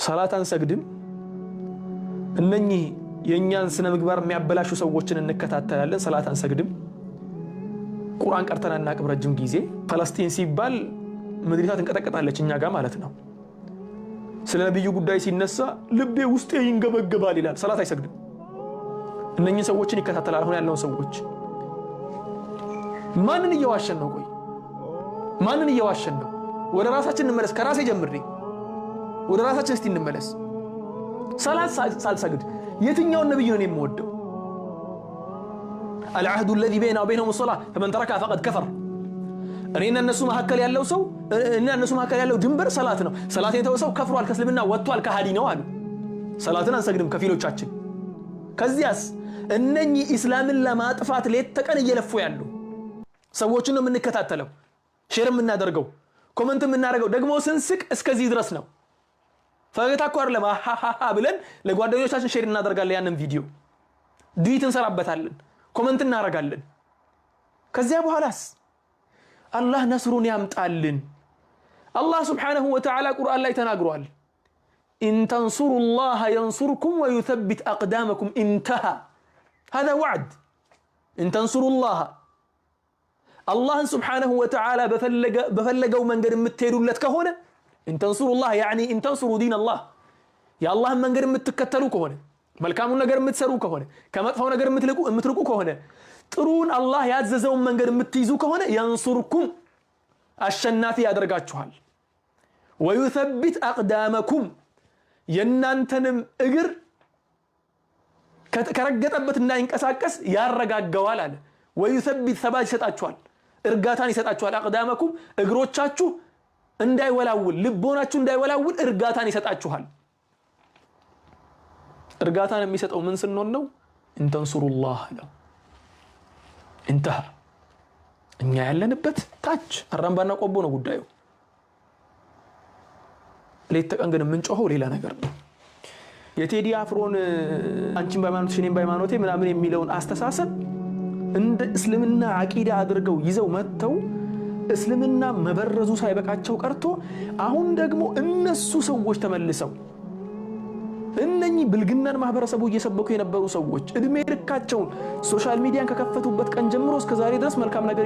ሰላት አንሰግድም እነኚህ የኛን ስነ ምግባር የሚያበላሹ ሰዎችን እንከታተላለን ሰላት አንሰግድም ቁርአን ቀርተን አናቅም ረጅም ጊዜ ፓለስቲን ሲባል ምድሪቷ ትንቀጠቀጣለች እኛ ጋር ማለት ነው ስለ ነብዩ ጉዳይ ሲነሳ ልቤ ውስጤ ይንገበገባል ይላል ሰላት አይሰግድም እነኚህ ሰዎችን ይከታተላል አሁን ያለውን ሰዎች ማንን እየዋሸን ነው ቆይ ማንን እየዋሸን ነው ወደ ራሳችን እንመለስ ከራሴ ጀምሬ ወደ ራሳችን እስቲ እንመለስ ሰላት ሳልሰግድ የትኛው ነብዩ ነው የምወደው العهد الذي بيننا وبينهم الصلاه فمن تركها فقد كفر እኔና እነሱ መሐከል ያለው ሰው እና እነሱ መሐከል ያለው ድንበር ሰላት ነው ሰላትን የተወሰው ከፍሯል ከእስልምና ወጥቷል ከሃዲ ነው አሉ ሰላትን አንሰግድም ከፊሎቻችን ከዚያስ እነኚህ እስላምን ለማጥፋት ሌት ተቀን እየለፉ ያሉ ሰዎችን ነው የምንከታተለው ሼር የምናደርገው ኮሜንት የምናደርገው ደግሞ ስንስቅ እስከዚህ ድረስ ነው ፈገግታ እኮ አይደለም አሃሃ ብለን ለጓደኞቻችን ሼር እናደርጋለን ያንን ቪዲዮ ዱይት እንሰራበታለን ኮሜንት እናደርጋለን ከዚያ በኋላስ አላህ ነስሩን ያምጣልን አላህ Subhanahu Wa Ta'ala ቁርአን ላይ ተናግሯል إن تنصروا الله ينصركم ويثبت أقدامكم انتهى هذا وعد إن تنصروا الله الله سبحانه وتعالى بفلقوا من قد متهدولت كهونه إن تنصروا الله يعني إن تنصروا دين الله يا الله من قد متكتلوا كهونه ملكامون نقر متسروا كهونه كمطفوا نقر متركوا كهونه ጥሩን አላህ ያዘዘውን መንገድ የምትይዙ ከሆነ ينصركم አሸናፊ ያደርጋችኋል ويثبت أقدامكم የናንተንም እግር ከረገጠበት እንዳይንቀሳቀስ ያረጋጋዋል አለ ويثبت ثبات ይሰጣችኋል እርጋታን ይሰጣችኋል أقدامكم እግሮቻችሁ እንዳይወላውል ልቦናችሁ እንዳይወላውል እርጋታን ይሰጣችኋል እርጋታን የሚሰጠው ምን ስንሆን ነው إن تنصروا الله ነው انتهى እኛ ያለንበት ታች አራምባና ቆቦ ነው ጉዳዩ ሌት ተቀን ግን ምንጮኸው ሌላ ነገር ነው የቴዲ አፍሮን አንቺን ባይማኖትሽ እኔም ባይማኖቴ ምናምን የሚለውን አስተሳሰብ እንደ እስልምና አቂዳ አድርገው ይዘው መተው እስልምና መበረዙ ሳይበቃቸው ቀርቶ አሁን ደግሞ እነሱ ሰዎች ተመልሰው እነኚህ ብልግናን ማህበረሰቡ እየሰበኩ የነበሩ ሰዎች እድሜ ልካቸውን ሶሻል ሚዲያን ከከፈቱበት ቀን ጀምሮ እስከ ዛሬ ድረስ መልካም ነገር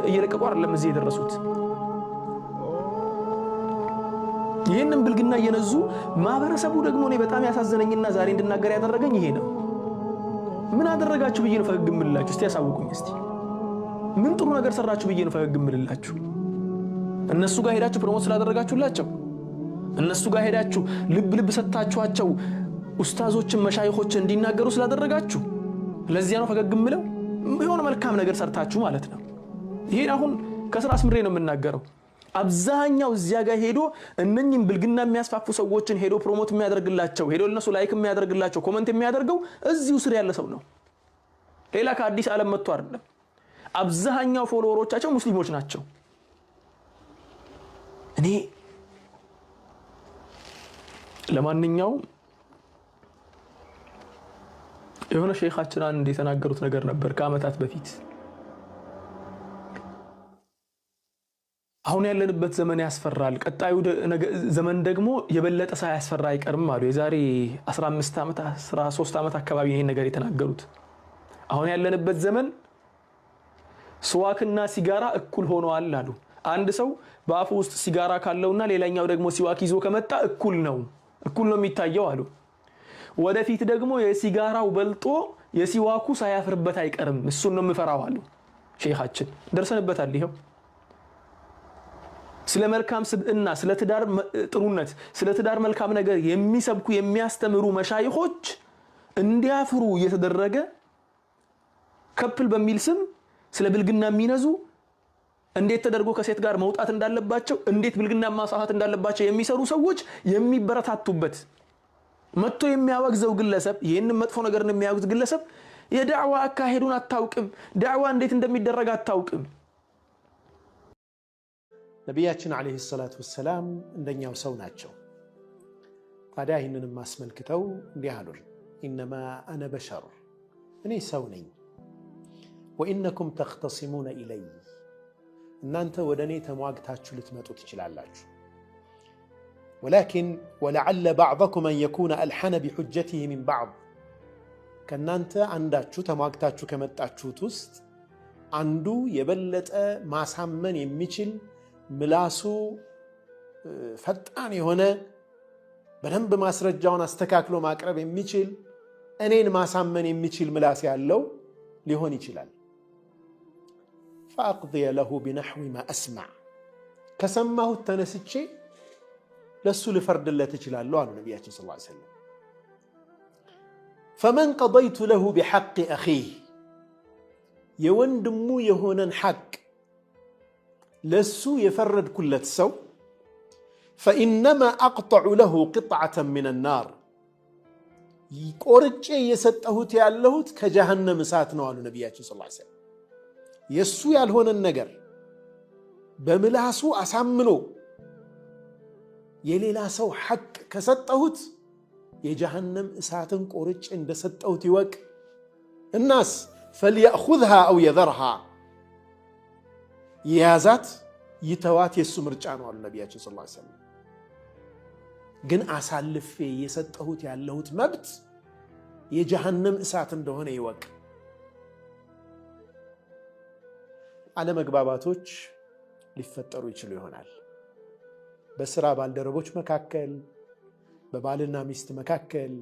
እየለቀቁ አይደለም እዚህ የደረሱት ይሄንን ብልግና እየነዙ ማህበረሰቡ ደግሞ እኔ በጣም ያሳዘነኝና ዛሬ እንድናገር ያደረገኝ ይሄ ነው ምን አደረጋችሁ ብዬ ነው ፈገግ ምልላችሁ እስቲ ያሳውቁኝ እስቲ ምን ጥሩ ነገር ሰራችሁ ብዬ ነው ፈገግ ምልላችሁ እነሱ ጋር ሄዳችሁ ፕሮሞት ስላደረጋችሁላቸው እነሱ ጋር ሄዳችሁ ልብ ሰጣችኋቸው ኡስታዞችን መሻይኾችን እንዲናገሩ ስላደረጋችሁ ለዚያ ነው ፈገግ ምለው የሆነ መልካም ነገር ሰርታችሁ ማለት ነው ይሄን አሁን ከስራ አስምሬ ነው የምናገረው አብዛኛው እዚያ ጋር ሄዶ እነኚህን ብልግና የሚያስፋፉ ሰዎችን ሄዶ ፕሮሞት የሚያደርግላቸው ሄዶ ለነሱ ላይክ የሚያደርግላቸው ኮሜንት የሚያደርገው እዚሁ ስር ያለ ሰው ነው ሌላ ከአዲስ ዓለም መጥቶ አይደለም አብዛኛው ፎሎወሮቻቸው ሙስሊሞች ናቸው እኔ ለማንኛውም የሆነ ሼኻችን አንድ የተናገሩት ነገር ነበር ከአመታት በፊት አሁን ያለንበት ዘመን ያስፈራል ቀጣዩ ዘመን ደግሞ የበለጠ ሳያስፈራ አይቀርም አሉ የዛሬ 15 አመት 13 አመት አካባቢ ይሄን ነገር የተናገሩት አሁን ያለንበት ዘመን ስዋክና ሲጋራ እኩል ሆነዋል አሉ አንድ ሰው በአፉ ውስጥ ሲጋራ ካለውና ሌላኛው ደግሞ ሲዋክ ይዞ ከመጣ እኩል ነው የሚታየው አሉ ወደፊት ደግሞ የሲጋራው በልጦ የሲዋኩ ሳያፍርበት አይቀርም እሱን ነው የምፈራው አሉ ሼኻችን ደርሰንበታል ይሄው ስለ መልካም ስብዕና ስለ ትዳር ጥሩነት ስለ ትዳር መልካም ነገር የሚሰብኩ የሚያስተምሩ መሻይኾች እንዲያፍሩ እየተደረገ ከፕል በሚል ስም ስለ ብልግና የሚነዙ እንዴት ተደርጎ ከሴት ጋር መውጣት እንዳለባቸው እንዴት ብልግና ማሳሃት እንዳለባቸው የሚሰሩ ሰዎች የሚበረታቱበት መጥቶ የሚያወግዘው ግለሰብ ይሄን መጥፎ ነገርን የሚያወግዝ ግለሰብ የዳዕዋ አካሄዱን አታውቅም ዳዕዋ እንዴት እንደሚደረግ አታውቅም ነብያችን አለይሂ ሰላቱ ወሰለም እንደኛው ሰው ናቸው ታዲያ ይሄንንም ማስመልክተው እንዲህ አሉ ኢንማ አነ በሸር እኔ ሰው ነኝ ወኢንኩም ተختصمون ኢለይ እናንተ ወደኔ ተሟግታችሁ ልትመጡ ትችላላችሁ ولكن ولعل بعضكم أن يكون ألحن بحجته من بعض ከናንተ አንዳችሁ ተማክታችሁ ከመጣችሁት ውስጥ አንዱ የበለጠ ማሳመን የሚችል ምላሱ ፈጣን የሆነ በደንብ ማስረጃውን አስተካክሎ ማቅረብ የሚችል እኔን ማሳመን የሚችል ምላስ ያለው ሊሆን ይችላል فأقضي له بنحو ما أسمع ከሰማሁት ተነስቼ ለሱ ልፈርድለት እችላለሁ አሉ ነብያችን ሰለላሁ ዐለይሂ ወሰለም فمن قضيت له بحق أخيه يوندمو يهونن حق لسو يفرد كل تسو فإنما أقطع له قطعة من النار يقورج يستهوت يالهوت كجهنم ساتنا على نبياتي صلى الله عليه وسلم يسو يالهون النجر بملاسو أسامنو يلي لا سو حق كستهوت የጀሃነም እሳትን ቆርጭ እንደሰጠውት ይወቅ الناس فليأخذها أو يذرها يازات يتوات የሱ ምርጫ ነው አሉ ነብያችን ሰለላሁ ዐለይሂ ወሰለም ግን አሳልፌ የሰጠሁት ያለሁት መብት የጀሃነም እሳት እንደሆነ ይወቅ አለመግባባቶች ሊፈጠሩ ይችላሉ ይሆናል በስራ ባልደረቦች መካከል በባልና ሚስት መካከል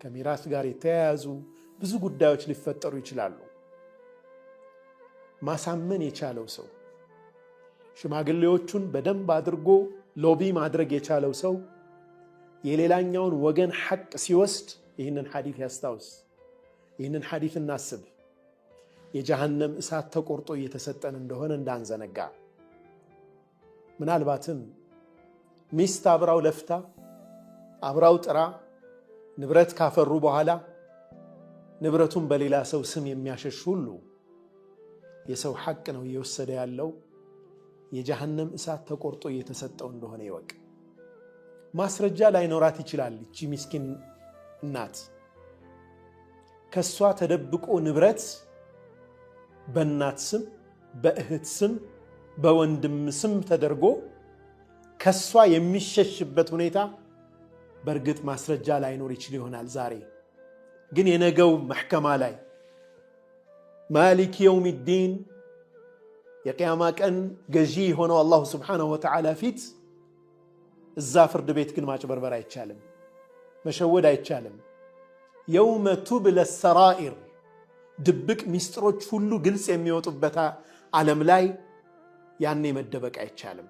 ከሚራስ ጋር የተያያዙ ብዙ ጉዳዮች ሊፈጠሩ ይችላሉ ማሳመን የቻለው ሰው ሽማግሌዎቹን በደንብ አድርጎ ሎቢ ማድረግ የቻለው ሰው የሌላኛውን ወገን ሐቅ ሲወስድ ይህንን ሐዲስ ያስታውስ ይህንን ሐዲስ እናስብ የጀሃነም እሳት ተቆርጦ እየተሰጠን እንደሆነ እንዳንዘነጋ ምናልባትም ሚስት አብራው ለፍታ አብራው ጥራ ንብረት ካፈሩ በኋላ ንብረቱን በሌላ ሰው ስም የሚያሸሽ ሁሉ የሰው ሐቅ ነው እየወሰደ ያለው የጀሃነም እሳት ተቆርጦ እየተሰጠው እንደሆነ ይወቅ ማስረጃ ላይኖራት ይችላል እቺ ምስኪን እናት ከሷ ተደብቆ ንብረት በእናት ስም በእህት ስም በወንድም ስም ተደርጎ ከሷ የሚሸሽበት ሁኔታ በርግጥ ማስረጃ ላይኖር ይችላል ይሆናል ዛሬ ግን የነገው መህከማ ላይ ማሊክ የውም الدين የቂያማ ቀን ገዢ ሆኖ አላህ Subhanahu Wa Ta'ala ፊት እዛ ፍርድ ቤት ግን ማጭበርበር አይቻልም መሸወድ አይቻልም يوم تبلى السرائر ድብቅ ሚስጥሮች ሁሉ ግልጽ የሚወጡበት ዓለም ላይ ያኔ መደበቅ አይቻልም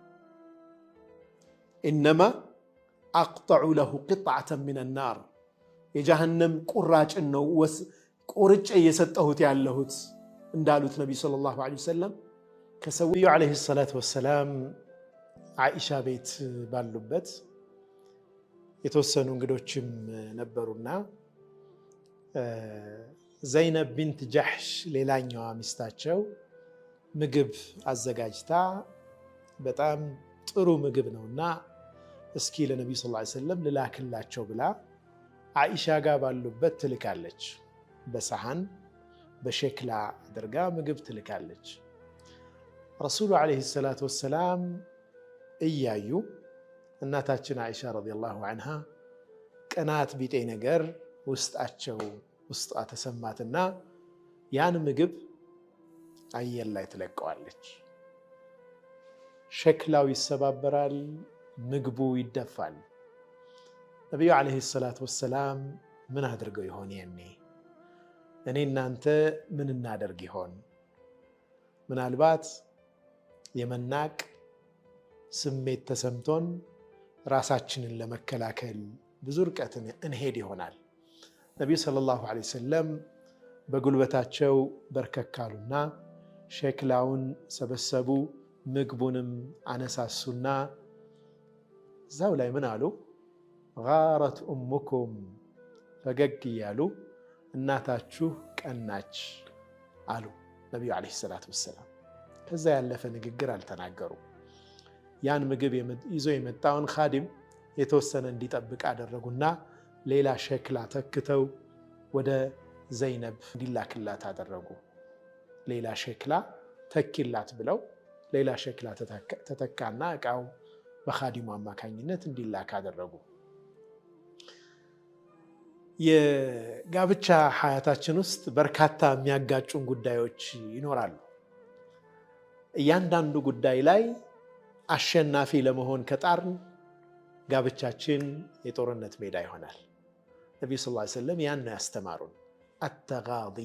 انما أقطع له قطعة من النار የጀሃነም ቁራጭን ነው ቆርጬ የሰጠሁት ያለሁት እንዳሉት ነብዩ ሰለላሁ ዐለይሂ ወሰለም ከሰውዩ ዐለይሂ ሰላቱ ወሰላም አይሻ ቤት ባሉበት የተወሰኑ እንግዶችም ነበሩና ዘይነብ ቢንት ጀህሽ ሌላኛዋ ሚስታቸው ምግብ አዘጋጅታ በጣም ጥሩ ምግብ ነውና እስኪ ለነብዩ ሰለላሁ ዐለይሂ ወሰለም ልላክላቸው ብላ አይሻ ጋር ባሉበት ትልካለች በሰሃን በሸክላ አድርጋ ምግብ ትልካለች ረሱሉ ዐለይሂ ሰላቱ ወሰላም እያዩ እናታችን አይሻ ረዲየላሁ ዐንሃ ቀናት ቢጤ ነገር ውስጧ ተሰማትና ያን ምግብ አየር ላይ ትለቀዋለች ሸክላው ይሰባበራል ምግቡ ይደፋል ነብዩ ዐለይሂ ሰላቱ ወሰላም ምን አድርገው ይሆን ያኔ እኔ እናንተ ምን እናደርግ ይሆን ምናልባት የመናቅ ስሜት ተሰምቶን ራሳችንን ለመከላከል ብዙ ርቀትን እንሄድ ይሆናል ነብዩ ሰለላሁ ዐለይሂ ወሰለም በጉልበታቸው በርከካሉና ሸክላውን ሰበሰቡ ምግቡንም አነሳሱና ዛው ላይ ምን አሉ غارت امكم ፈገግ ያሉ እናታችሁ ቀናች አሉ ነብዩ ዐለይሂ ሰላቱ ወሰለም ከዛ ያለፈ ንግግር አልተናገሩ ያን ምግብ ይዞ የመጣውን ኻዲም የተወሰነ እንዲጠብቅ አደረጉና ሌላ ሸክላ ተክተው ወደ ዘይነብ እንዲላክላት አደረጉ ሌላ ሸክላ ተኪላት ብለው ሌላ ሸክላ ተተካና እቃው በኻዲሙ አማካኝነት እንዲላክ አደረጉ። የጋብቻ ሐያታችን ውስጥ በርካታ የሚያጋጩን ጉዳዮች ይኖራሉ። እያንዳንዱ ጉዳይ ላይ አሸናፊ ለመሆን ከጣርን ጋብቻችን የጦርነት ሜዳ ይሆናል። ነቢዩ ሰለላሁ ዐለይሂ ወሰለም ያን ነው ያስተማሩን። አተጋዲ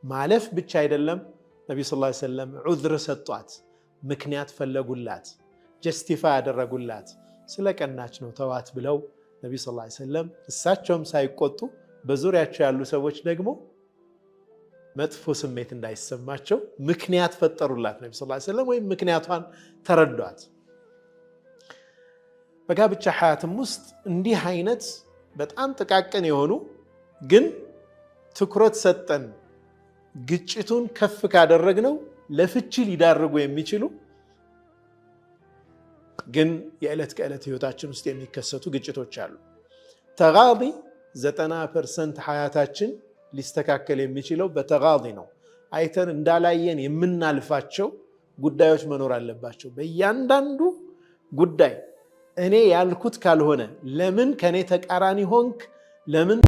ማለፍ ብቻ አይደለም። ነቢዩ ሰለላሁ ዐለይሂ ወሰለም ዑዝር ሰጧት፣ ምክንያት ፈለጉላት፣ ጀስቲፋይ ያደረጉላት። ስለ ቀናች ነው ተዋት ብለው ነቢዩ ሰለላሁ ዐለይሂ ወሰለም እሳቸውም ሳይቆጡ በዙሪያቸው ያሉ ሰዎች ደግሞ መጥፎ ስሜት እንዳይሰማቸው ምክንያት ፈጠሩላት ነቢዩ ሰለላሁ ዐለይሂ ወሰለም፣ ወይም ምክንያቷን ተረዷት። በጋብቻ ሐያትም ውስጥ እንዲህ አይነት በጣም ጥቃቅን የሆኑ ግን ትኩረት ሰጠን ግጭቱን ከፍ ካደረግነው ለፍቺ ሊዳርጉ የሚችሉ ግን የዕለት ከዕለት ህይወታችን ውስጥ የሚከሰቱ ግጭቶች አሉ። ተጋዲ 90% ሐያታችን ሊስተካከል የሚችለው በተጋዲ ነው። አይተን እንዳላየን የምናልፋቸው ጉዳዮች መኖር አለባቸው። በእያንዳንዱ ጉዳይ እኔ ያልኩት ካልሆነ ለምን ከኔ ተቃራኒ ሆንክ፣ ለምን